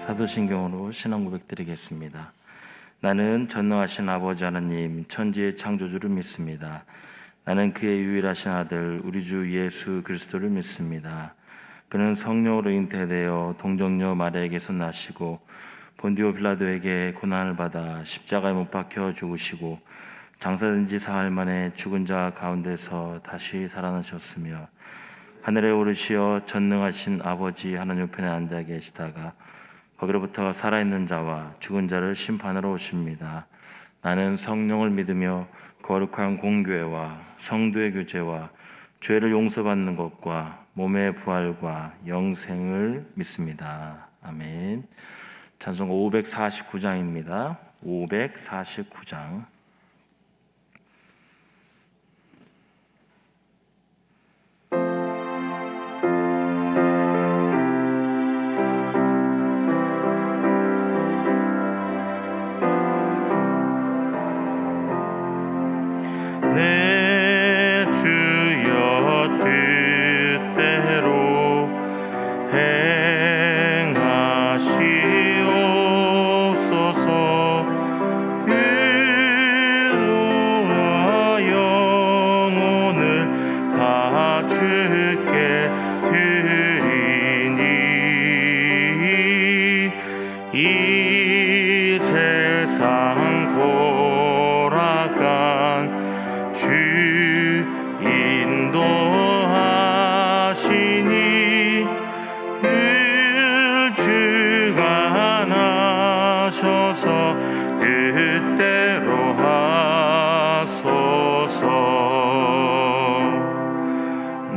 사도신경으로 신앙 고백드리겠습니다. 나는 전능하신 아버지 하나님 천지의 창조주를 믿습니다. 나는 그의 유일하신 아들 우리 주 예수 그리스도를 믿습니다. 그는 성령으로 잉태되어 동정녀 마리아에게서 나시고 본디오 빌라도에게 고난을 받아 십자가에 못 박혀 죽으시고 장사된 지 사흘 만에 죽은 자 가운데서 다시 살아나셨으며 하늘에 오르시어 전능하신 아버지 하나님 편에 앉아 계시다가 거기로부터 살아있는 자와 죽은 자를 심판하러 오십니다. 나는 성령을 믿으며 거룩한 공교회와 성도의 교제와 죄를 용서받는 것과 몸의 부활과 영생을 믿습니다. 아멘. 찬송 549장입니다. 549장. 내 주여 뜻대로 행하시옵소서. 의로와 영혼을 다 주께 드리니 이 세상 고락간 주 인도하시니 일주가 나셔서 뜻대로 하소서.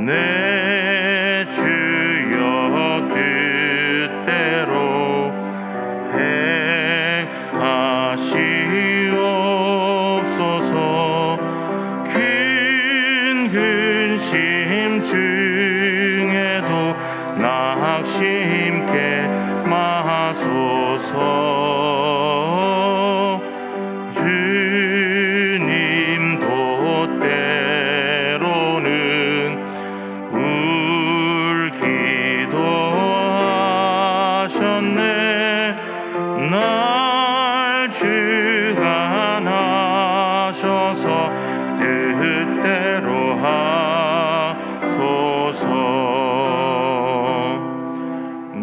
내 주여 뜻대로 행하시옵소서. 큰 근심 중에도 낙심케 마소서. 주님도 때로는 울기도 하셨네. 날 주가 나셔서 뜻대로 하소서.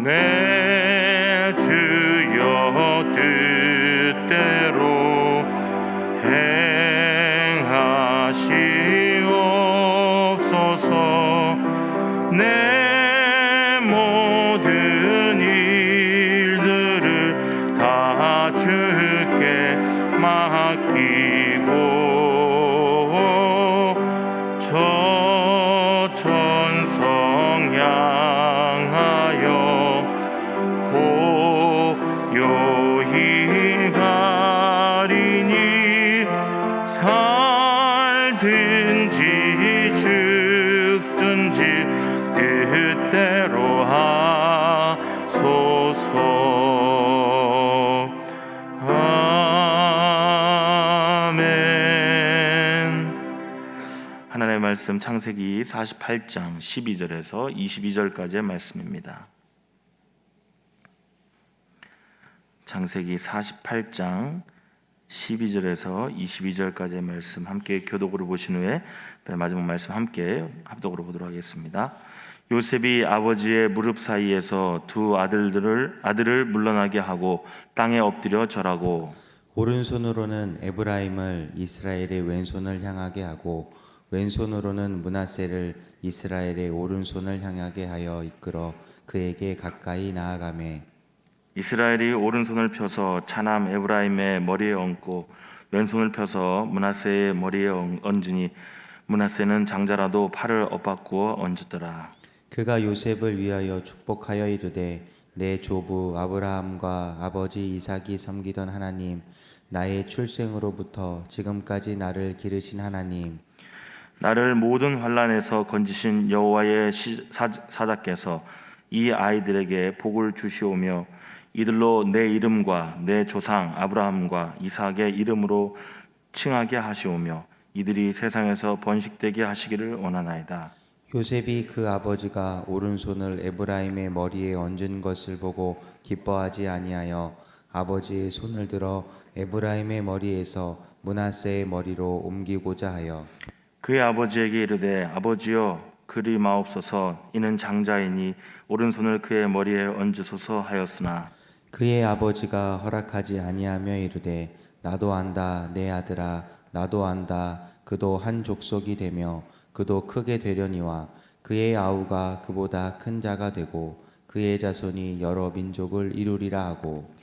내 주여 뜻대로 행하시옵소서. 내 모든 일들을 다 주께 맡기고 저 천성 향하여 고요히 가리니 살든지 죽든지 뜻대로 하소서. 아멘. 하나님의 말씀 창세기 48장 12절에서 22절까지의 말씀입니다. 창세기 48장 12절에서 22절까지의 말씀 함께 교독으로 보신 후에 마지막 말씀 함께 합독으로 보도록 하겠습니다. 요셉이 아버지의 무릎 사이에서 두 아들을 물러나게 하고 땅에 엎드려 절하고 오른손으로는 에브라임을 이스라엘의 왼손을 향하게 하고 왼손으로는 므낫세를 이스라엘의 오른손을 향하게 하여 이끌어 그에게 가까이 나아가매 이스라엘이 오른손을 펴서 차남 에브라임의 머리에 얹고 왼손을 펴서 므낫세의 머리에 얹으니 므낫세는 장자라도 팔을 엇바꾸어 얹었더라. 그가 요셉을 위하여 축복하여 이르되 내 조부 아브라함과 아버지 이삭이 섬기던 하나님, 나의 출생으로부터 지금까지 나를 기르신 하나님, 나를 모든 환난에서 건지신 여호와의 사자께서 이 아이들에게 복을 주시오며 이들로 내 이름과 내 조상 아브라함과 이삭의 이름으로 칭하게 하시오며 이들이 세상에서 번식되게 하시기를 원하나이다. 요셉이 그 아버지가 오른손을 에브라임의 머리에 얹은 것을 보고 기뻐하지 아니하여 아버지의 손을 들어 에브라임의 머리에서 므낫세의 머리로 옮기고자 하여 그의 아버지에게 이르되 아버지여 그리 마옵소서 이는 장자이니 오른손을 그의 머리에 얹으소서 하였으나 그의 아버지가 허락하지 아니하며 이르되 나도 안다 내 아들아 나도 안다 그도 한 족속이 되며 그도 크게 되려니와 그의 아우가 그보다 큰 자가 되고 그의 자손이 여러 민족을 이루리라 하고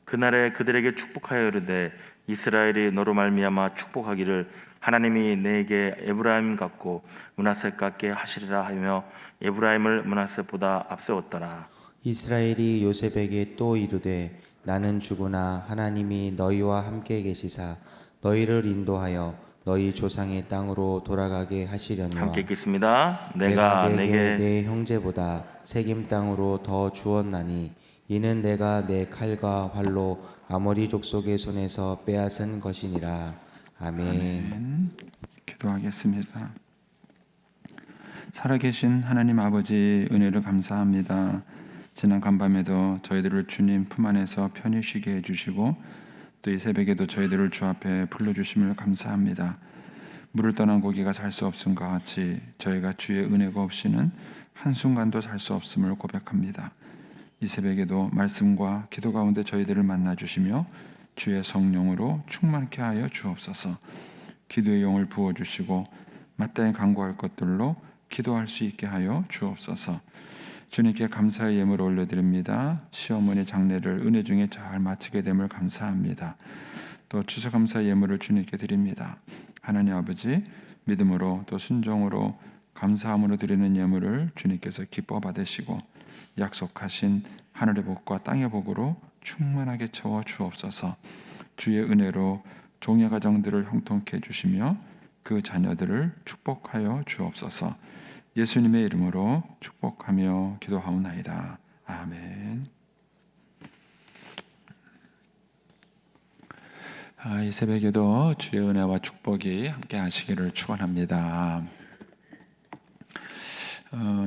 그날에 그들에게 축복하여 이르되 이스라엘이 너로 말미암아 축복하기를 하나님이 내게 에브라임 같고 므낫세 같게 하시리라 하며 에브라임을 므낫세보다 앞세웠더라. 이스라엘이 요셉에게 또 이르되 나는 죽으나 하나님이 너희와 함께 계시사 너희를 인도하여 너희 조상의 땅으로 돌아가게 하시려니와 함께 읽겠습니다. 내가 내가 내게 내게 내 형제보다 세겜 땅으로 더 주었나니 이는 내가 내 칼과 활로 아모리 족속의 손에서 빼앗은 것이니라. 아멘. 기도하겠습니다. 살아계신 하나님 아버지 은혜를 감사합니다. 지난 간밤에도 저희들을 주님 품 안에서 편히 쉬게 해주시고 또 이 새벽에도 저희들을 주 앞에 불러주심을 감사합니다. 물을 떠난 고기가 살 수 없음과 같이 저희가 주의 은혜가 없이는 한순간도 살 수 없음을 고백합니다. 이 새벽에도 말씀과 기도 가운데 저희들을 만나주시며 주의 성령으로 충만케 하여 주옵소서. 기도의 영을 부어주시고 마땅히 간구할 것들로 기도할 수 있게 하여 주옵소서. 주님께 감사의 예물을 올려드립니다. 시어머니 장례를 은혜 중에 잘 마치게 됨을 감사합니다. 또 추수감사 예물을 주님께 드립니다. 하나님 아버지 믿음으로 또 순종으로 감사함으로 드리는 예물을 주님께서 기뻐 받으시고 약속하신 하늘의 복과 땅의 복으로 충만하게 채워 주옵소서. 주의 은혜로 종의 가정들을 형통케 해주시며 그 자녀들을 축복하여 주옵소서. 예수님의 이름으로 축복하며 기도하옵나이다. 아멘. 이 새벽에도 주의 은혜와 축복이 함께 하시기를 축원합니다.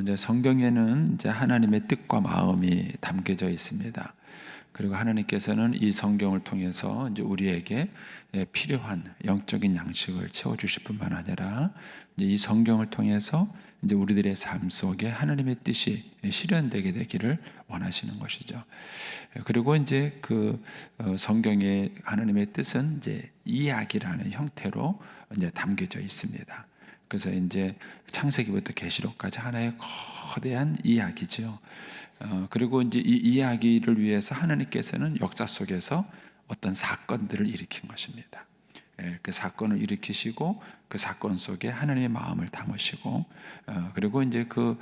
이제 성경에는 이제 하나님의 뜻과 마음이 담겨져 있습니다. 그리고 하나님께서는 이 성경을 통해서 이제 우리에게 필요한 영적인 양식을 채워주실 뿐만 아니라 이제 이 성경을 통해서 이제 우리들의 삶 속에 하나님의 뜻이 실현되게 되기를 원하시는 것이죠. 그리고 이제 그 성경의 하나님의 뜻은 이제 이야기라는 형태로 이제 담겨져 있습니다. 그래서 이제 창세기부터 계시록까지 하나의 거대한 이야기죠. 그리고 이제 이 이야기를 위해서 하나님께서는 역사 속에서 어떤 사건들을 일으킨 것입니다. 그 사건을 일으키시고 그 사건 속에 하나님의 마음을 담으시고 그리고 이제 그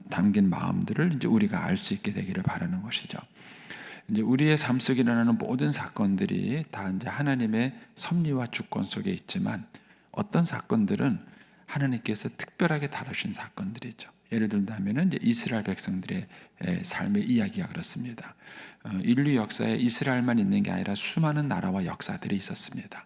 담긴 마음들을 이제 우리가 알 수 있게 되기를 바라는 것이죠. 이제 우리의 삶 속에 일어나는 모든 사건들이 다 이제 하나님의 섭리와 주권 속에 있지만 어떤 사건들은 하나님께서 특별하게 다루신 사건들이죠. 예를 들자면 이제 이스라엘 백성들의 삶의 이야기가 그렇습니다. 인류 역사에 이스라엘만 있는 게 아니라 수많은 나라와 역사들이 있었습니다.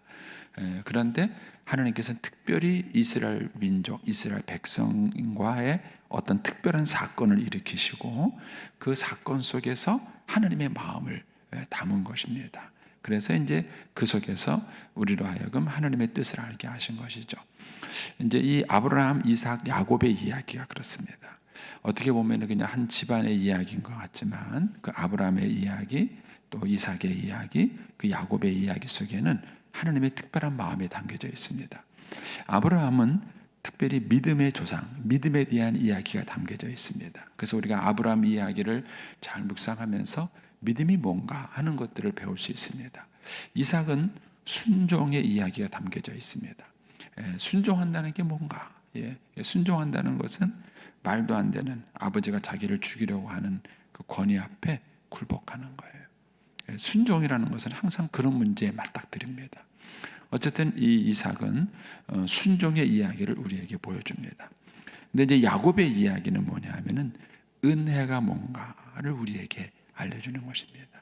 그런데 하나님께서는 특별히 이스라엘 민족, 이스라엘 백성과의 어떤 특별한 사건을 일으키시고 그 사건 속에서 하나님의 마음을 담은 것입니다. 그래서 이제 그 속에서 우리로 하여금 하나님의 뜻을 알게 하신 것이죠. 이제 이 아브라함, 이삭, 야곱의 이야기가 그렇습니다. 어떻게 보면 그냥 한 집안의 이야기인 것 같지만 그 아브라함의 이야기, 또 이삭의 이야기, 그 야곱의 이야기 속에는 하나님의 특별한 마음이 담겨져 있습니다. 아브라함은 특별히 믿음의 조상, 믿음에 대한 이야기가 담겨져 있습니다. 그래서 우리가 아브라함 이야기를 잘 묵상하면서 믿음이 뭔가 하는 것들을 배울 수 있습니다. 이삭은 순종의 이야기가 담겨져 있습니다. 순종한다는 게 뭔가? 순종한다는 것은 말도 안 되는 아버지가 자기를 죽이려고 하는 그 권위 앞에 굴복하는 거예요. 순종이라는 것은 항상 그런 문제에 맞닥뜨립니다. 어쨌든 이 이삭은 순종의 이야기를 우리에게 보여줍니다. 근데 이제 야곱의 이야기는 뭐냐 하면은 은혜가 뭔가를 우리에게 알려주는 것입니다.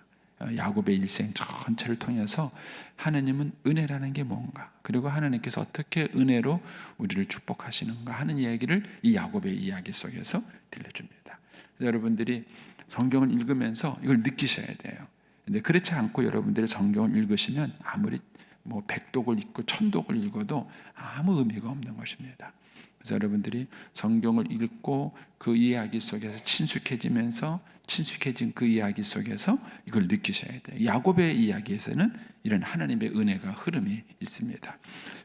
야곱의 일생 전체를 통해서 하나님은 은혜라는 게 뭔가, 그리고 하나님께서 어떻게 은혜로 우리를 축복하시는가 하는 이야기를 이 야곱의 이야기 속에서 들려줍니다. 여러분들이 성경을 읽으면서 이걸 느끼셔야 돼요. 근데 그렇지 않고 여러분들이 성경을 읽으시면 아무리 뭐 백독을 읽고 천독을 읽어도 아무 의미가 없는 것입니다. 그래서 여러분들이 성경을 읽고 그 이야기 속에서 친숙해진 그 이야기 속에서 이걸 느끼셔야 돼요. 야곱의 이야기에서는 이런 하나님의 은혜가 흐름이 있습니다.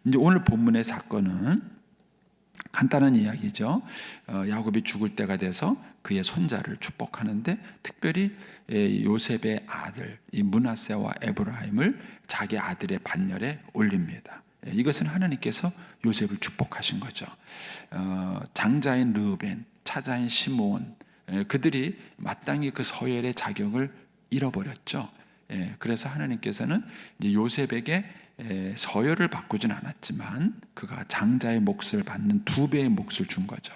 이제 오늘 본문의 사건은 간단한 이야기죠. 야곱이 죽을 때가 돼서 그의 손자를 축복하는데, 특별히 요셉의 아들 이 므낫세와 에브라임을 자기 아들의 반열에 올립니다. 이것은 하나님께서 요셉을 축복하신 거죠. 장자인 르우벤, 차자인 시므온, 그들이 마땅히 그 서열의 자격을 잃어버렸죠. 그래서 하나님께서는 요셉에게 서열을 바꾸진 않았지만 그가 장자의 몫을 받는 2배의 몫을 준 거죠.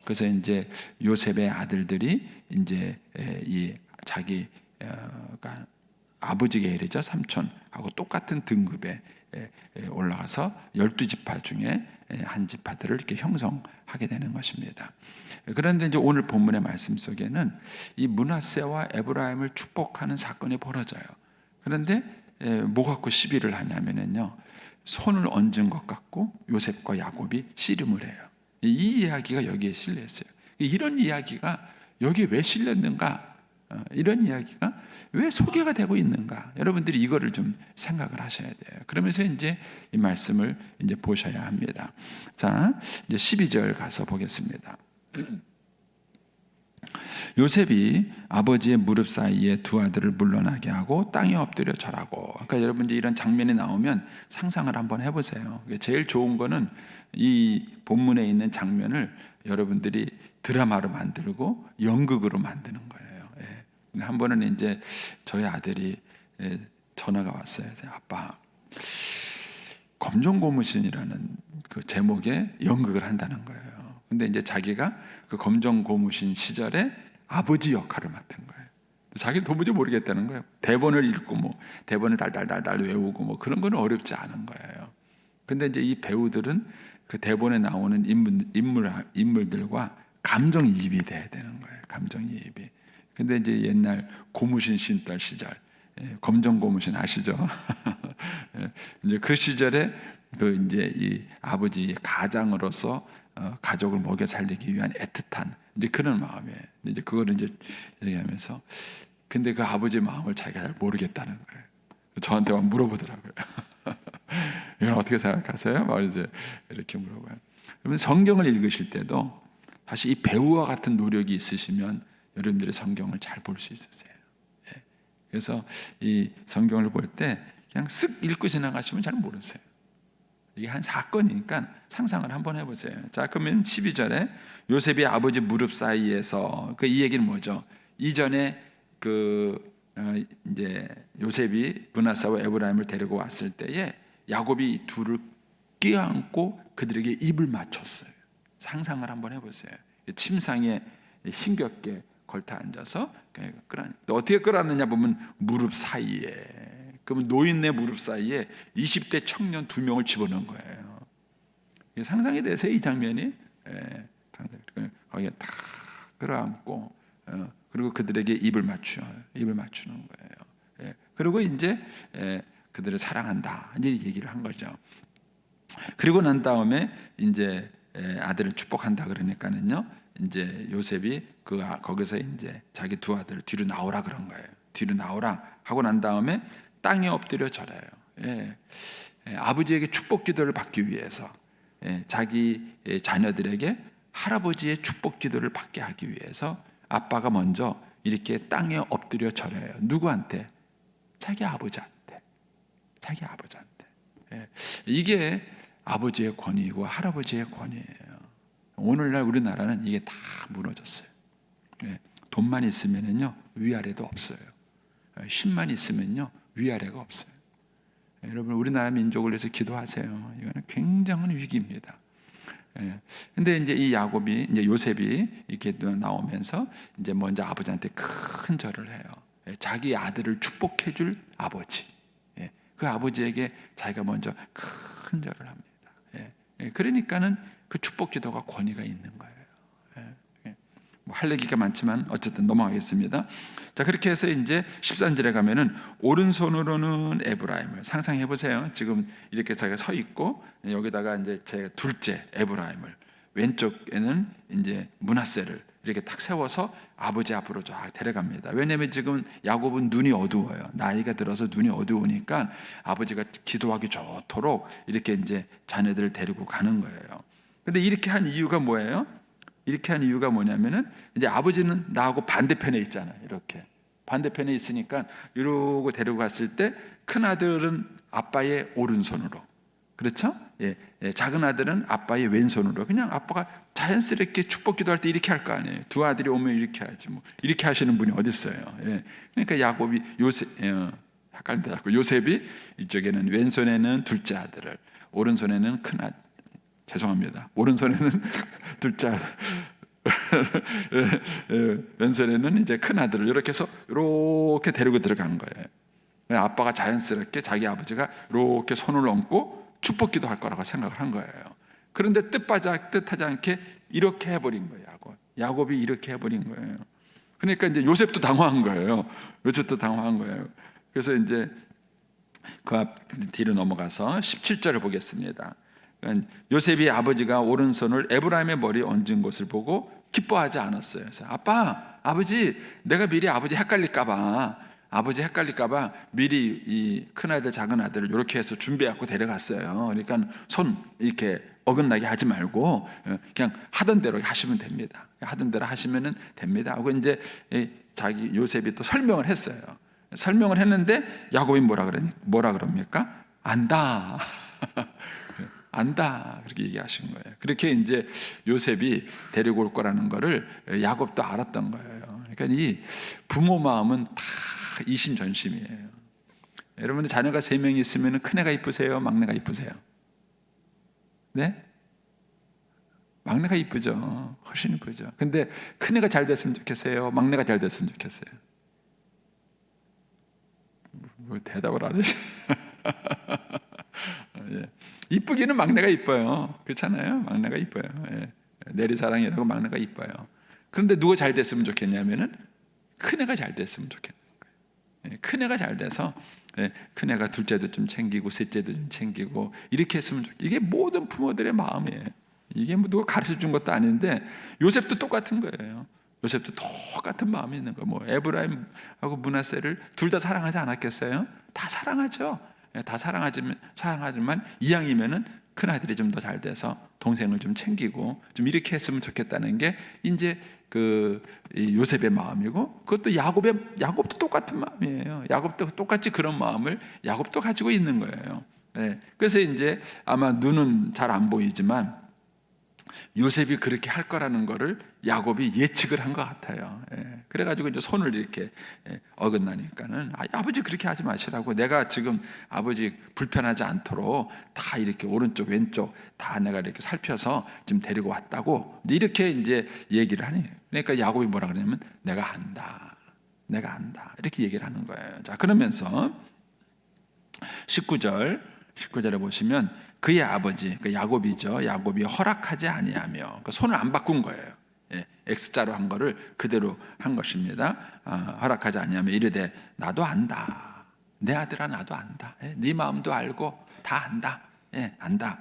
그래서 이제 요셉의 아들들이 이제 이 자기 아버지 계열이죠, 삼촌하고 똑같은 등급에 올라가서 12지파 중에 한 지파들을 이렇게 형성하게 되는 것입니다. 그런데 이제 오늘 본문의 말씀 속에는 이 므낫세와 에브라임을 축복하는 사건이 벌어져요. 그런데 뭐 갖고 시비를 하냐면요, 손을 얹은 것 같고 요셉과 야곱이 씨름을 해요. 이 이야기가 여기에 실려 있어요. 이런 이야기가 여기에 왜 실렸는가? 이런 이야기가 왜 소개가 되고 있는가? 여러분들이 이거를 좀 생각을 하셔야 돼요. 그러면서 이제 이 말씀을 이제 보셔야 합니다. 자, 이제 12절 가서 보겠습니다. 요셉이 아버지의 무릎 사이에 2 아들을 물러나게 하고 땅에 엎드려 절하고. 그러니까 여러분 이제 이런 장면이 나오면 상상을 한번 해보세요. 제일 좋은 거는 이 본문에 있는 장면을 여러분들이 드라마로 만들고 연극으로 만드는 거예요. 한 번은 이제 저희 아들이 전화가 왔어요. 아빠, 검정고무신이라는 그 제목의 연극을 한다는 거예요. 근데 이제 자기가 그 검정고무신 시절에 아버지 역할을 맡은 거예요. 자기는 도무지 모르겠다는 거예요. 대본을 읽고 뭐 대본을 달달달달 외우고 뭐 그런 거는 어렵지 않은 거예요. 근데 이제 이 배우들은 그 대본에 나오는 인물들과 감정이입이 돼야 되는 거예요. 감정이입이. 근데 이제 옛날 고무신 신달 시절, 검정 고무신 아시죠? 이제 그 시절에 그 이제 이 아버지의 가장으로서 가족을 먹여 살리기 위한 애틋한 이제 그런 마음에 이제 그거를 이제 얘기하면서, 근데 그 아버지의 마음을 자기가 잘 모르겠다는 거예요. 저한테만 물어보더라고요. 이건 어떻게 생각하세요? 막 이제 이렇게 물어봐요. 그러면 성경을 읽으실 때도 사실 이 배우와 같은 노력이 있으시면 여러분들의 성경을 잘 볼 수 있으세요. 그래서 이 성경을 볼 때 그냥 쓱 읽고 지나가시면 잘 모르세요. 이게 한 사건이니까 상상을 한번 해보세요. 자, 그러면 12절에 요셉이 아버지 무릎 사이에서, 그 이 얘기는 뭐죠? 이전에 이제 요셉이 므낫세와 에브라임을 데리고 왔을 때에 야곱이 이 둘을 껴안고 그들에게 입을 맞췄어요. 상상을 한번 해보세요. 침상에 심겹게 걸터 앉아서 어떻게 끌어안느냐 보면 무릎 사이에, 그러면 노인네 무릎 사이에 20대 청년 2명을 집어넣은 거예요. 상상이 되세요, 이 장면이? 거기에 다 끌어안고 그리고 그들에게 입을 맞추는 거예요. 그리고 이제 그들을 사랑한다 이제 얘기를 한 거죠. 그리고 난 다음에 이제 아들을 축복한다 그러니까는요, 이제 요셉이 거기서 이제 자기 2 아들을 뒤로 나오라 그런 거예요. 뒤로 나오라 하고 난 다음에 땅에 엎드려 절해요. 아버지에게 축복 기도를 받기 위해서, 자기 자녀들에게 할아버지의 축복 기도를 받게 하기 위해서 아빠가 먼저 이렇게 땅에 엎드려 절해요. 누구한테? 자기 아버지한테. 이게 아버지의 권위이고 할아버지의 권위예요. 오늘날 우리나라는 이게 다 무너졌어요. 돈만 있으면요 위아래도 없어요. 힘만 있으면요 위아래가 없어요. 여러분 우리나라 민족을 위해서 기도하세요. 이거는 굉장한 위기입니다. 근데 이제 이 야곱이, 이제 요셉이 이렇게 나오면서 이제 먼저 아버지한테 큰 절을 해요. 자기 아들을 축복해 줄 아버지. 그 아버지에게 자기가 먼저 큰 절을 합니다. 그러니까는 그 축복 기도가 권위가 있는 거예요. 뭐 할 얘기가 많지만 어쨌든 넘어가겠습니다. 자, 그렇게 해서 이제 13절에 가면은 오른손으로는 에브라임을 상상해 보세요. 지금 이렇게 자기가 서 있고 여기다가 이제 제 둘째 에브라임을, 왼쪽에는 이제 므낫세를 이렇게 탁 세워서 아버지 앞으로 쫙 데려갑니다. 왜냐하면 지금 야곱은 눈이 어두워요. 나이가 들어서 눈이 어두우니까 아버지가 기도하기 좋도록 이렇게 이제 자녀들을 데리고 가는 거예요. 근데 이렇게 한 이유가 뭐예요? 이렇게 한 이유가 뭐냐면은 이제 아버지는 나하고 반대편에 있잖아요. 이렇게 반대편에 있으니까 이러고 데리고 갔을 때 큰 아들은 아빠의 오른손으로, 그렇죠? 작은 아들은 아빠의 왼손으로, 그냥 아빠가 자연스럽게 축복 기도할 때 이렇게 할 거 아니에요. 두 아들이 오면 이렇게 하지 뭐 이렇게 하시는 분이 어디 있어요? 그러니까 야곱이 요셉이 이쪽에는 왼손에는 둘째 아들을, 오른손에는 큰 아들, 죄송합니다. 오른손에는 둘째 아들, 왼손에는 이제 큰 아들을 이렇게 해서 이렇게 데리고 들어간 거예요. 아빠가 자연스럽게 자기 아버지가 이렇게 손을 얹고 축복기도 할 거라고 생각을 한 거예요. 그런데 뜻하지 않게 이렇게 해버린 거예요. 야곱이 이렇게 해버린 거예요. 그러니까 이제 요셉도 당황한 거예요. 그래서 이제 그 앞 뒤로 넘어가서 17절을 보겠습니다. 요셉이 아버지가 오른손을 에브라임의 머리에 얹은 것을 보고 기뻐하지 않았어요. 그래서 아버지, 내가 미리 아버지 헷갈릴까봐 미리 이 큰아들 작은아들을 이렇게 해서 준비해갖고 데려갔어요. 그러니까 손 이렇게 어긋나게 하지 말고 그냥 하던 대로 하시면 됩니다. 하던 대로 하시면 됩니다 하고 이제 자기 요셉이 또 설명을 했어요. 설명을 했는데 야곱이 뭐라 그럽니까? 안다. 안다, 그렇게 얘기하신 거예요. 그렇게 이제 요셉이 데리고 올 거라는 거를 야곱도 알았던 거예요. 그러니까 이 부모 마음은 다 이심전심이에요. 여러분 자녀가 3명이 있으면 큰애가 이쁘세요? 막내가 이쁘세요? 네? 막내가 이쁘죠. 훨씬 이쁘죠. 근데 큰애가 잘 됐으면 좋겠어요? 막내가 잘 됐으면 좋겠어요? 뭐 대답을 안 하시죠. 이쁘기는 막내가 이뻐요. 그렇잖아요. 막내가 이뻐요. 내리사랑이라고 막내가 이뻐요. 그런데 누가 잘 됐으면 좋겠냐면은 큰애가 잘 됐으면 좋겠는 거예요. 큰애가 잘 돼서 큰애가 둘째도 좀 챙기고 셋째도 좀 챙기고 이렇게 했으면 좋겠어요. 이게 모든 부모들의 마음이에요. 이게 뭐 누가 가르쳐 준 것도 아닌데 요셉도 똑같은 거예요. 요셉도 똑같은 마음이 있는 거예요. 뭐 에브라임하고 므낫세를 둘 다 사랑하지 않았겠어요? 다 사랑하죠. 다 사랑하지만 이왕이면은 큰 아들이 좀 더 잘 돼서 동생을 좀 챙기고 좀 이렇게 했으면 좋겠다는 게 이제 그 요셉의 마음이고, 그것도 야곱도 똑같은 마음이에요. 야곱도 똑같이 그런 마음을 야곱도 가지고 있는 거예요. 그래서 이제 아마 눈은 잘 안 보이지만 요셉이 그렇게 할 거라는 거를 야곱이 예측을 한 것 같아요. 그래가지고 이제 손을 이렇게 어긋나니까는 아버지 그렇게 하지 마시라고, 내가 지금 아버지 불편하지 않도록 다 이렇게 오른쪽 왼쪽 다 내가 이렇게 살펴서 지금 데리고 왔다고 이렇게 이제 얘기를 하니, 그러니까 야곱이 뭐라 그러냐면 내가 안다 이렇게 얘기를 하는 거예요. 자, 그러면서 19절에 보시면 그의 아버지, 야곱이죠. 야곱이 허락하지 아니하며, 손을 안 바꾼 거예요. X자로 한 거를 그대로 한 것입니다. 허락하지 아니하며 이르되 나도 안다. 내 아들아 나도 안다. 네 마음도 알고 다 안다. 안다.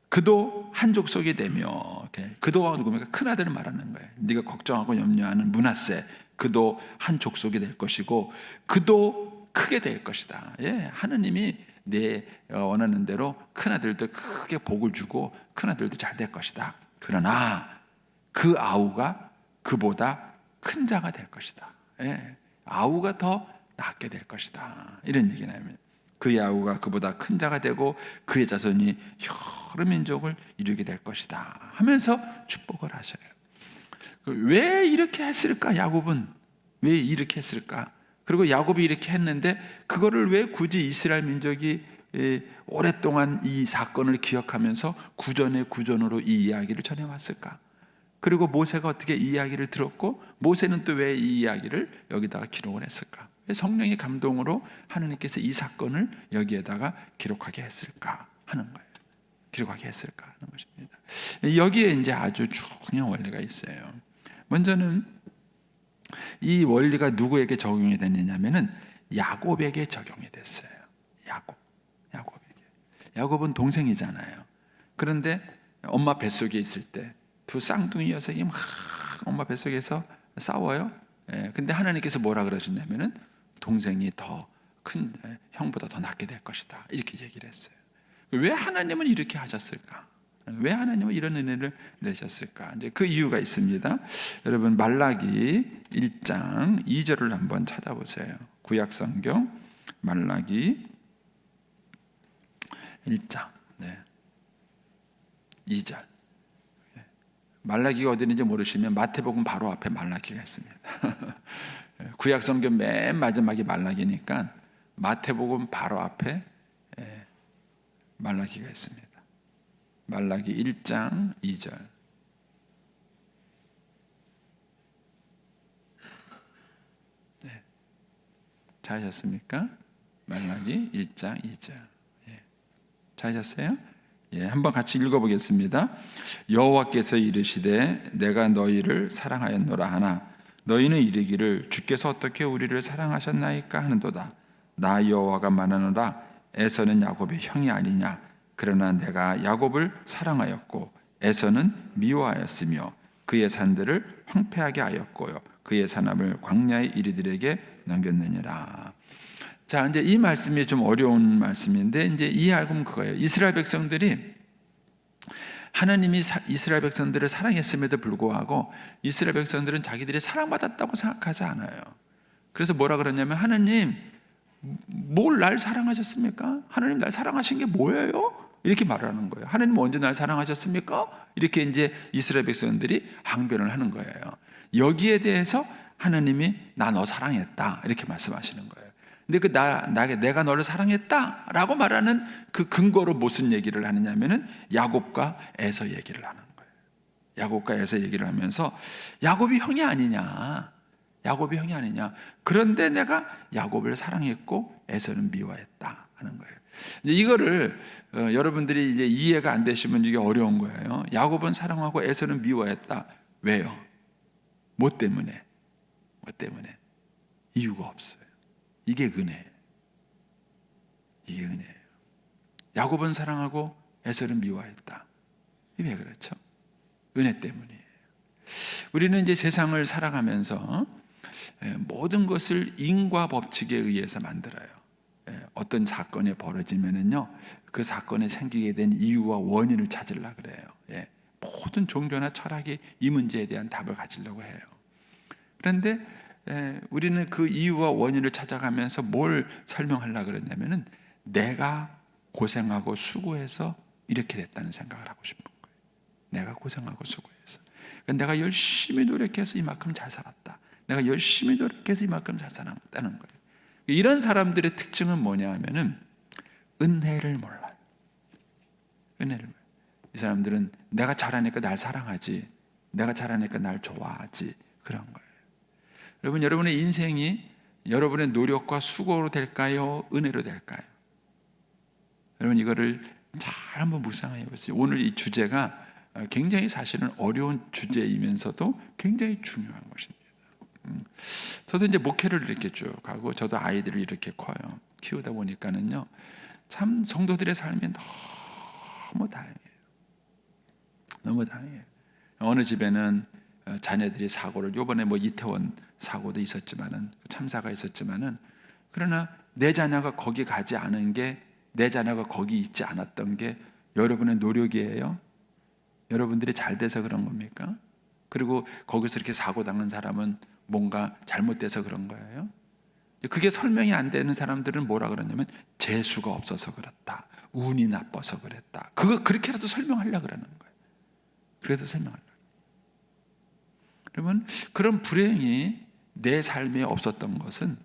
그도 한 족속이 되며, 그도가 누굽니까? 큰 아들을 말하는 거예요. 네가 걱정하고 염려하는 므낫세, 그도 한 족속이 될 것이고 그도 크게 될 것이다. 하느님이 내 원하는 대로 큰아들도 크게 복을 주고 큰아들도 잘 될 것이다. 그러나 그 아우가 그보다 큰 자가 될 것이다. 아우가 더 낫게 될 것이다. 이런 얘기는 그의 아우가 그보다 큰 자가 되고 그의 자손이 여러 민족을 이루게 될 것이다 하면서 축복을 하셔요. 왜 이렇게 했을까? 야곱은 왜 이렇게 했을까? 그리고 야곱이 이렇게 했는데 그거를 왜 굳이 이스라엘 민족이 오랫동안 이 사건을 기억하면서 구전의 구전으로 이 이야기를 전해왔을까? 그리고 모세가 어떻게 이 이야기를 들었고 모세는 또 왜 이 이야기를 여기다가 기록을 했을까? 왜 성령의 감동으로 하나님께서 이 사건을 여기에다가 기록하게 했을까 하는 거예요. 기록하게 했을까 하는 것입니다. 여기에 이제 아주 중요한 원리가 있어요. 먼저는 이 원리가 누구에게 적용이 됐느냐면은 야곱에게 적용이 됐어요. 야곱에게. 야곱은 동생이잖아요. 그런데 엄마 뱃속에 있을 때 두 쌍둥이 녀석이 막 엄마 뱃속에서 싸워요. 근데 하나님께서 뭐라 그러셨냐면은 동생이 더 큰 형보다 더 낫게 될 것이다. 이렇게 얘기를 했어요. 왜 하나님은 이렇게 하셨을까? 왜 하나님은 이런 은혜를 내셨을까? 이제 그 이유가 있습니다. 여러분 말라기 1장 2절을 한번 찾아보세요. 구약 성경 말라기 1장 2절. 말라기가 어디 있는지 모르시면 마태복음 바로 앞에 말라기가 있습니다. 구약 성경 맨 마지막이 말라기니까 마태복음 바로 앞에 말라기가 있습니다. 말라기 1장 2절. 찾으셨습니까? 말라기 1장 2절. 찾으셨어요? 한번 같이 읽어보겠습니다. 여호와께서 이르시되 내가 너희를 사랑하였노라 하나 너희는 이르기를 주께서 어떻게 우리를 사랑하셨나이까 하는도다. 나 여호와가 말하노라 에서는 야곱의 형이 아니냐. 그러나 내가 야곱을 사랑하였고 에서는 미워하였으며 그의 산들을 황폐하게 하였고요 그의 산업을 광야의 이리들에게 넘겼느니라. 자, 이제 이 말씀이 좀 어려운 말씀인데 이제 이해하면 그거예요. 이스라엘 백성들이 하나님이 이스라엘 백성들을 사랑했음에도 불구하고 이스라엘 백성들은 자기들이 사랑받았다고 생각하지 않아요. 그래서 뭐라 그러냐면 하나님 뭘 날 사랑하셨습니까? 하나님 날 사랑하신 게 뭐예요? 이렇게 말하는 거예요. 하나님 언제 날 사랑하셨습니까? 이렇게 이제 이스라엘 백성들이 항변을 하는 거예요. 여기에 대해서 하나님이 나 너 사랑했다 이렇게 말씀하시는 거예요. 근데 내가 너를 사랑했다라고 말하는 그 근거로 무슨 얘기를 하느냐면은 야곱과 에서 얘기를 하는 거예요. 야곱과 에서 얘기를 하면서 야곱이 형이 아니냐. 그런데 내가 야곱을 사랑했고 에서는 미워했다 하는 거예요. 이거를 여러분들이 이제 이해가 안 되시면 이게 어려운 거예요. 야곱은 사랑하고 에서는 미워했다. 왜요? 뭐 때문에? 이유가 없어요. 이게 은혜예요. 야곱은 사랑하고 에서는 미워했다. 왜 그렇죠? 은혜 때문이에요. 우리는 이제 세상을 살아가면서 모든 것을 인과 법칙에 의해서 만들어요. 어떤 사건이 벌어지면은요, 그 사건에 생기게 된 이유와 원인을 찾으려고 그래요. 모든 종교나 철학이 이 문제에 대한 답을 가지려고 해요. 그런데 우리는 그 이유와 원인을 찾아가면서 뭘 설명하려고 그러냐면은 내가 고생하고 수고해서 이렇게 됐다는 생각을 하고 싶은 거예요. 내가 고생하고 수고해서. 내가 열심히 노력해서 이만큼 잘 살았다. 내가 열심히 노력해서 이만큼 잘 살았다는 거예요. 이런 사람들의 특징은 뭐냐 하면은 은혜를 몰라요. 이 사람들은 내가 잘하니까 날 사랑하지, 내가 잘하니까 날 좋아하지, 그런 거예요. 여러분, 여러분의 인생이 여러분의 노력과 수고로 될까요? 은혜로 될까요? 여러분, 이거를 잘 한번 묵상해 보세요. 오늘 이 주제가 굉장히 사실은 어려운 주제이면서도 굉장히 중요한 것입니다. 저도 이제 목회를 이렇게 쭉 하고 저도 아이들을 이렇게 커요. 키우다 보니까는요, 참 성도들의 삶이 너무 다양해요. 너무 다양해요. 어느 집에는 자녀들이 사고를, 요번에 뭐 이태원 사고도 있었지만은, 참사가 있었지만은, 그러나 내 자녀가 거기 가지 않은 게, 내 자녀가 거기 있지 않았던 게 여러분의 노력이에요? 여러분들이 잘 돼서 그런 겁니까? 그리고 거기서 이렇게 사고 당한 사람은 뭔가 잘못돼서 그런 거예요? 그게 설명이 안 되는 사람들은 뭐라 그러냐면 재수가 없어서 그렇다, 운이 나빠서 그랬다. 그거 그렇게라도 설명하려고 그러는 거예요. 그래도 설명하려고. 여러분, 그런 불행이 내 삶에 없었던 것은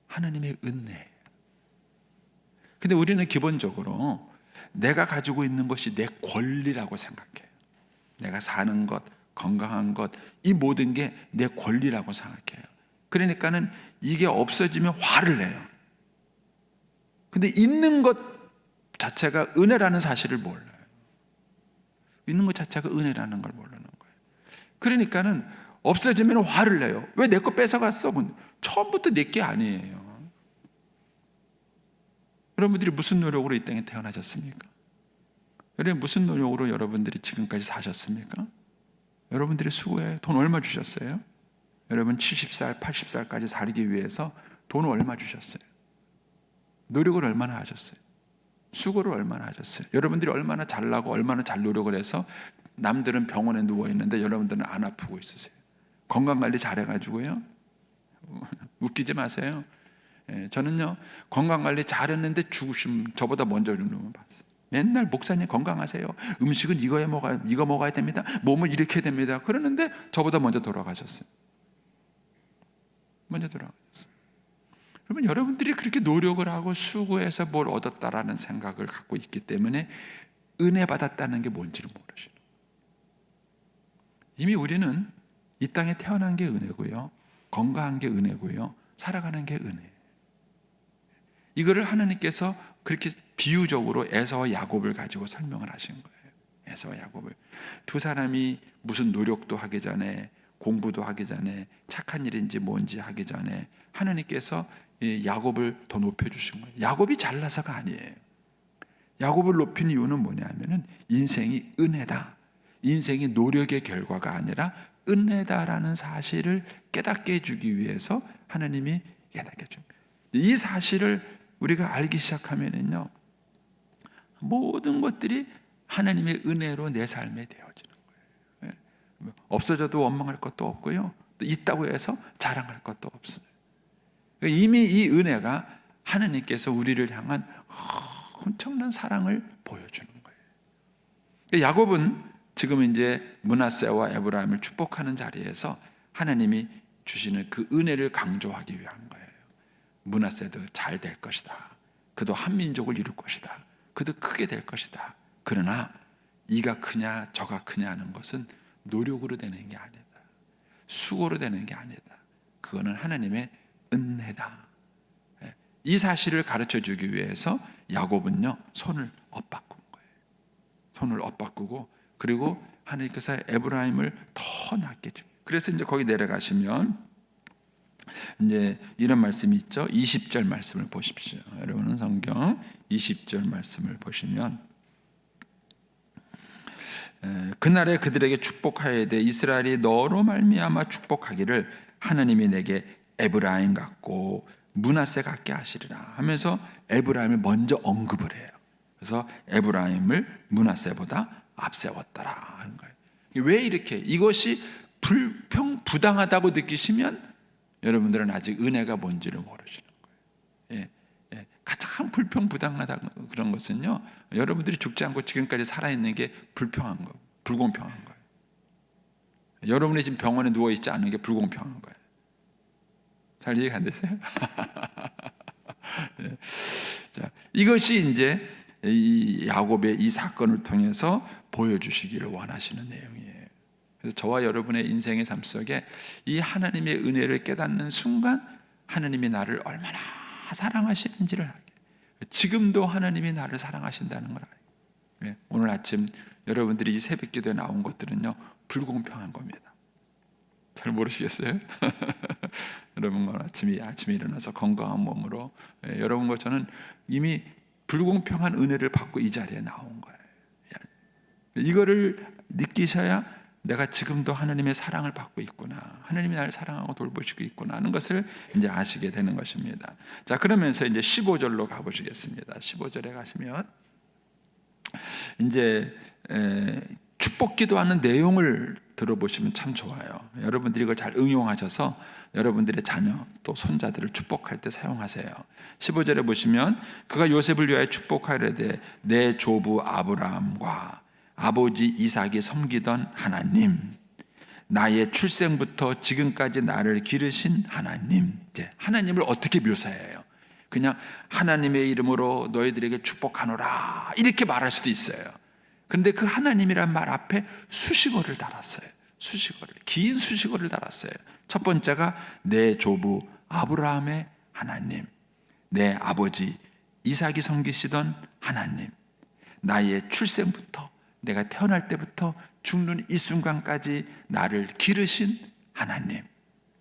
하나님의 은혜예요. 근데 우리는 기본적으로 내가 가지고 있는 것이 내 권리라고 생각해요. 내가 사는 것, 건강한 것, 이 모든 게 내 권리라고 생각해요. 그러니까는 이게 없어지면 화를 내요. 근데 있는 것 자체가 은혜라는 사실을 몰라요. 있는 것 자체가 은혜라는 걸 모르는 거예요. 그러니까는 없어지면 화를 내요. 왜 내 거 뺏어갔어? 처음부터 내 게 아니에요. 여러분들이 무슨 노력으로 이 땅에 태어나셨습니까? 여러분 무슨 노력으로 여러분들이 지금까지 사셨습니까? 여러분들이 수고해. 돈 얼마 주셨어요? 여러분 70살, 80살까지 살기 위해서 돈 얼마 주셨어요? 노력을 얼마나 하셨어요? 수고를 얼마나 하셨어요? 여러분들이 얼마나 잘나고 얼마나 잘 노력을 해서 남들은 병원에 누워있는데 여러분들은 안 아프고 있으세요. 건강관리 잘해가지고요. 웃기지 마세요. 저는요 건강관리 잘했는데 죽으신 저보다 먼저 죽는 봤어요. 맨날 목사님 건강하세요. 음식은 이거 먹어야 됩니다. 몸을 이렇게 해야 됩니다. 그러는데 저보다 먼저 돌아가셨어요. 먼저 돌아가셨어요. 그러면 여러분들이 그렇게 노력을 하고 수고해서 뭘 얻었다라는 생각을 갖고 있기 때문에 은혜 받았다는 게 뭔지를 모르시는 거예요. 이미 우리는 이 땅에 태어난 게 은혜고요, 건강한 게 은혜고요, 살아가는 게 은혜예요. 이거를 하나님께서 그렇게 비유적으로 에서와 야곱을 가지고 설명을 하신 거예요. 에서와 야곱을. 두 사람이 무슨 노력도 하기 전에, 공부도 하기 전에, 착한 일인지 뭔지 하기 전에 하나님께서 야곱을 더 높여주신 거예요. 야곱이 잘나서가 아니에요. 야곱을 높인 이유는 뭐냐면은 인생이 은혜다, 인생이 노력의 결과가 아니라 은혜다라는 사실을 깨닫게 해주기 위해서 하나님이 깨닫게 해줍니다. 이 사실을 우리가 알기 시작하면은요, 모든 것들이 하나님의 은혜로 내 삶에 되어지는 거예요. 없어져도 원망할 것도 없고요, 또 있다고 해서 자랑할 것도 없어요. 이미 이 은혜가 하나님께서 우리를 향한 엄청난 사랑을 보여주는 거예요. 야곱은 지금 이제 므낫세와 에브라임을 축복하는 자리에서 하나님이 주시는 그 은혜를 강조하기 위한 거예요. 므낫세도 잘 될 것이다. 그도 한 민족을 이룰 것이다. 그도 크게 될 것이다. 그러나 이가 크냐 저가 크냐 하는 것은 노력으로 되는 게 아니다. 수고로 되는 게 아니다. 그거는 하나님의 은혜다. 이 사실을 가르쳐 주기 위해서 야곱은요 손을 엇바꾼 거예요. 손을 엇바꾸고, 그리고 하나님께서 에브라임을 더 낮게 주. 그래서 이제 거기 내려가시면 이제 이런 말씀이 있죠. 20절 말씀을 보십시오. 여러분은 성경 20절 말씀을 보시면, 그날에 그들에게 축복하여되 이스라엘이 너로 말미암아 축복하기를 하나님이 내게 에브라임 같고 므낫세 같게 하시리라 하면서 에브라임을 먼저 언급을 해요. 그래서 에브라임을 므낫세보다 앞세웠더라 하는 거예요. 왜 이렇게 이것이 불평부당하다고 느끼시면 여러분들은 아직 은혜가 뭔지를 모르시는 거예요. 가장 불평부당하다 그런 것은요, 여러분들이 죽지 않고 지금까지 살아있는 게 불평한 거, 불공평한 거예요. 여러분이 지금 병원에 누워 있지 않은 게 불공평한 거예요. 잘 이해가 안 되세요? 자, 이것이 이제 이 야곱의 이 사건을 통해서 보여주시기를 원하시는 내용이에요. 그래서 저와 여러분의 인생의 삶 속에 이 하나님의 은혜를 깨닫는 순간 하나님이 나를 얼마나 사랑하시는지를 알게, 지금도 하나님이 나를 사랑하신다는 걸 알게. 오늘 아침 여러분들이 이 새벽 기도에 나온 것들은요 불공평한 겁니다. 잘 모르시겠어요? 여러분 오늘 아침에 일어나서 건강한 몸으로 여러분과 저는 이미 불공평한 은혜를 받고 이 자리에 나온 거예요. 이거를 느끼셔야 내가 지금도 하나님의 사랑을 받고 있구나, 하나님이 나를 사랑하고 돌보시고 있구나 하는 것을 이제 아시게 되는 것입니다. 자, 그러면서 이제 15절로 가보시겠습니다. 15절에 가시면 이제 축복 기도하는 내용을 들어보시면 참 좋아요. 여러분들이 이걸 잘 응용하셔서 여러분들의 자녀 또 손자들을 축복할 때 사용하세요. 15절에 보시면 그가 요셉을 위하여 축복하려되 내 조부 아브라함과 아버지 이삭이 섬기던 하나님, 나의 출생부터 지금까지 나를 기르신 하나님. 이제 하나님을 어떻게 묘사해요? 그냥 하나님의 이름으로 너희들에게 축복하노라 이렇게 말할 수도 있어요. 그런데 그 하나님이란 말 앞에 수식어를 달았어요. 수식어를, 긴 수식어를 달았어요. 첫 번째가 내 조부 아브라함의 하나님, 내 아버지 이삭이 섬기시던 하나님, 나의 출생부터, 내가 태어날 때부터 죽는 이 순간까지 나를 기르신 하나님,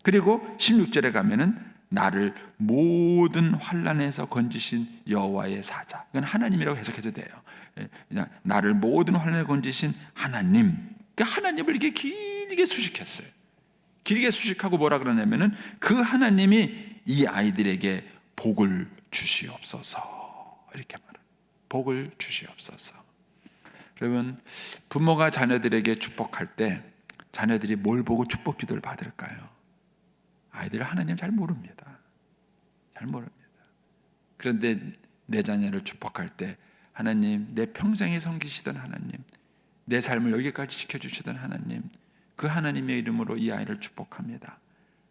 그리고 16절에 가면은 나를 모든 환난에서 건지신 여호와의 사자. 이건 하나님이라고 해석해도 돼요. 나를 모든 환난에 건지신 하나님. 그러니까 하나님을 이렇게 길게 수식했어요. 길게 수식하고 뭐라 그러냐면은 그 하나님이 이 아이들에게 복을 주시옵소서, 이렇게 말해요. 복을 주시옵소서. 여러분, 부모가 자녀들에게 축복할 때 자녀들이 뭘 보고 축복 기도를 받을까요? 아이들은 하나님 잘 모릅니다. 잘 모릅니다. 그런데 내 자녀를 축복할 때 하나님, 내 평생에 섬기시던 하나님, 내 삶을 여기까지 지켜주시던 하나님, 그 하나님의 이름으로 이 아이를 축복합니다.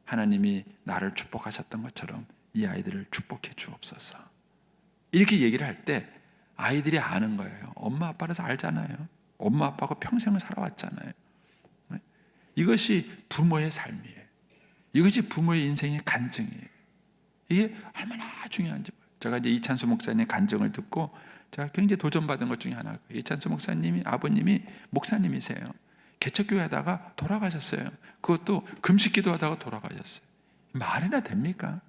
하나님이 나를 축복하셨던 것처럼 이 아이들을 축복해 주옵소서. 이렇게 얘기를 할 때 아이들이 아는 거예요. 엄마 아빠라서 알잖아요. 엄마 아빠가 평생을 살아왔잖아요. 이것이 부모의 삶이에요. 이것이 부모의 인생의 간증이에요. 이게 얼마나 중요한지. 제가 이제 이찬수 목사님의 간증을 듣고 제가 굉장히 도전받은 것 중에 하나가, 이찬수 목사님이, 아버님이 목사님이세요. 개척교회 하다가 돌아가셨어요. 그것도 금식기도 하다가 돌아가셨어요. 말이나 됩니까?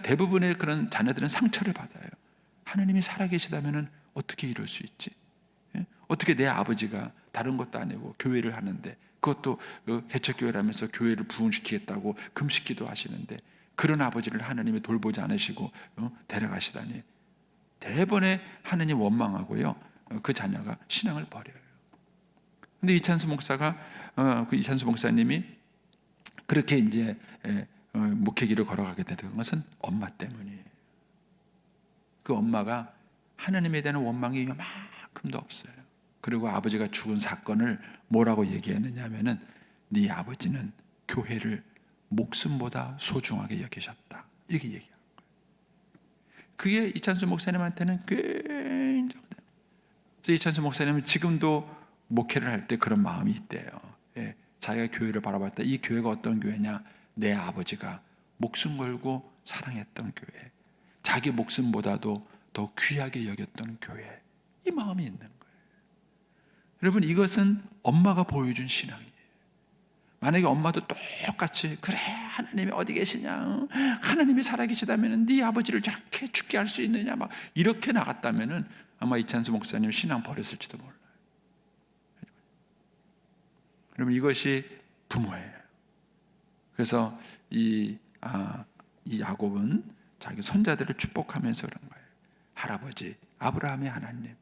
대부분의 그런 자녀들은 상처를 받아요. 하나님이 살아계시다면 어떻게 이럴 수 있지? 어떻게 내 아버지가 다른 것도 아니고 교회를 하는데, 그것도 개척교회라면서 교회를 부흥시키겠다고 금식기도 하시는데, 그런 아버지를 하나님이 돌보지 않으시고 데려가시다니. 대번에 하나님 원망하고요, 그 자녀가 신앙을 버려요. 근데 이찬수 목사가, 그 이찬수 목사님이 그렇게 이제 목회길을 걸어가게 되는 것은 엄마 때문이에요. 그 엄마가 하나님에 대한 원망이 이만큼도 없어요. 그리고 아버지가 죽은 사건을 뭐라고 얘기했느냐 하면은, 네 아버지는 교회를 목숨보다 소중하게 여기셨다, 이렇게 얘기한 거예요. 그게 이찬수 목사님한테는 굉장히, 이찬수 목사님은 지금도 목회를 할 때 그런 마음이 있대요. 자기가 교회를 바라봤다. 이 교회가 어떤 교회냐? 내 아버지가 목숨 걸고 사랑했던 교회, 자기 목숨보다도 더 귀하게 여겼던 교회, 이 마음이 있는 거예요. 여러분, 이것은 엄마가 보여준 신앙이에요. 만약에 엄마도 똑같이, 그래 하나님이 어디 계시냐, 하나님이 살아계시다면 네 아버지를 저렇게 죽게 할 수 있느냐, 막 이렇게 나갔다면 아마 이찬수 목사님 신앙 버렸을지도 몰라요. 여러분, 이것이 부모예요. 그래서 이 야곱은 자기 손자들을 축복하면서 그런 거예요. 할아버지 아브라함의 하나님,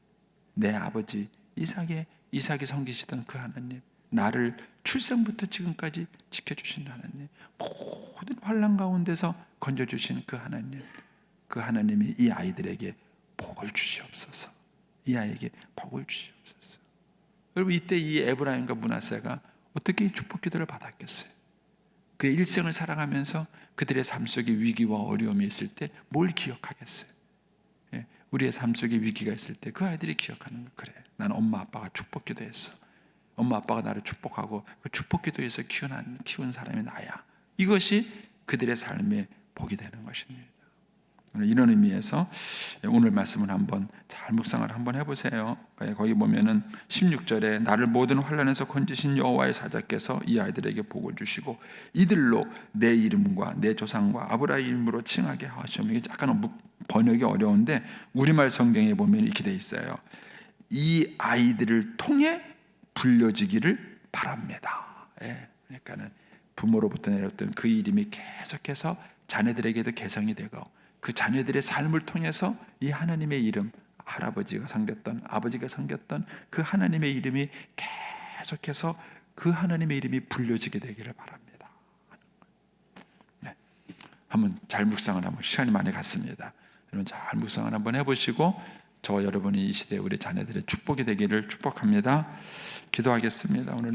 내 아버지 이삭이 섬기시던 그 하나님, 나를 출생부터 지금까지 지켜주신 하나님, 모든 환난 가운데서 건져주신 그 하나님, 그 하나님이 이 아이들에게 복을 주시옵소서. 이 아이에게 복을 주시옵소서. 여러분, 이때 이 에브라임과 므낫세가 어떻게 축복 기도를 받았겠어요? 그의 일생을 살아가면서 그들의 삶 속에 위기와 어려움이 있을 때 뭘 기억하겠어요? 우리의 삶 속에 위기가 있을 때 그 아이들이 기억하는 거, 그래, 나는 엄마 아빠가 축복 기도했어. 엄마 아빠가 나를 축복하고 그 축복 기도에서 키운 사람이 나야. 이것이 그들의 삶의 복이 되는 것입니다. 이런 의미에서 오늘 말씀을 한번 잘 묵상을 한번 해보세요. 거기 보면은 16절에 나를 모든 환난에서 건지신 여호와의 사자께서 이 아이들에게 복을 주시고 이들로 내 이름과 내 조상과 아브라함 이름으로 칭하게 하시오. 이게 약간 번역이 어려운데 우리말 성경에 보면 이렇게 돼 있어요. 이 아이들을 통해 불려지기를 바랍니다. 그러니까는 부모로부터 내렸던 그 이름이 계속해서 자녀들에게도 개성이 되고, 그 자녀들의 삶을 통해서 이 하나님의 이름, 할아버지가 섬겼던, 아버지가 섬겼던 그 하나님의 이름이 계속해서 그 하나님의 이름이 불려지게 되기를 바랍니다. 네. 한번 잘 묵상을 한번, 시간이 많이 갔습니다. 여러분 잘 묵상을 한번 해보시고 저와 여러분이 이 시대에 우리 자녀들의 축복이 되기를 축복합니다. 기도하겠습니다. 오늘은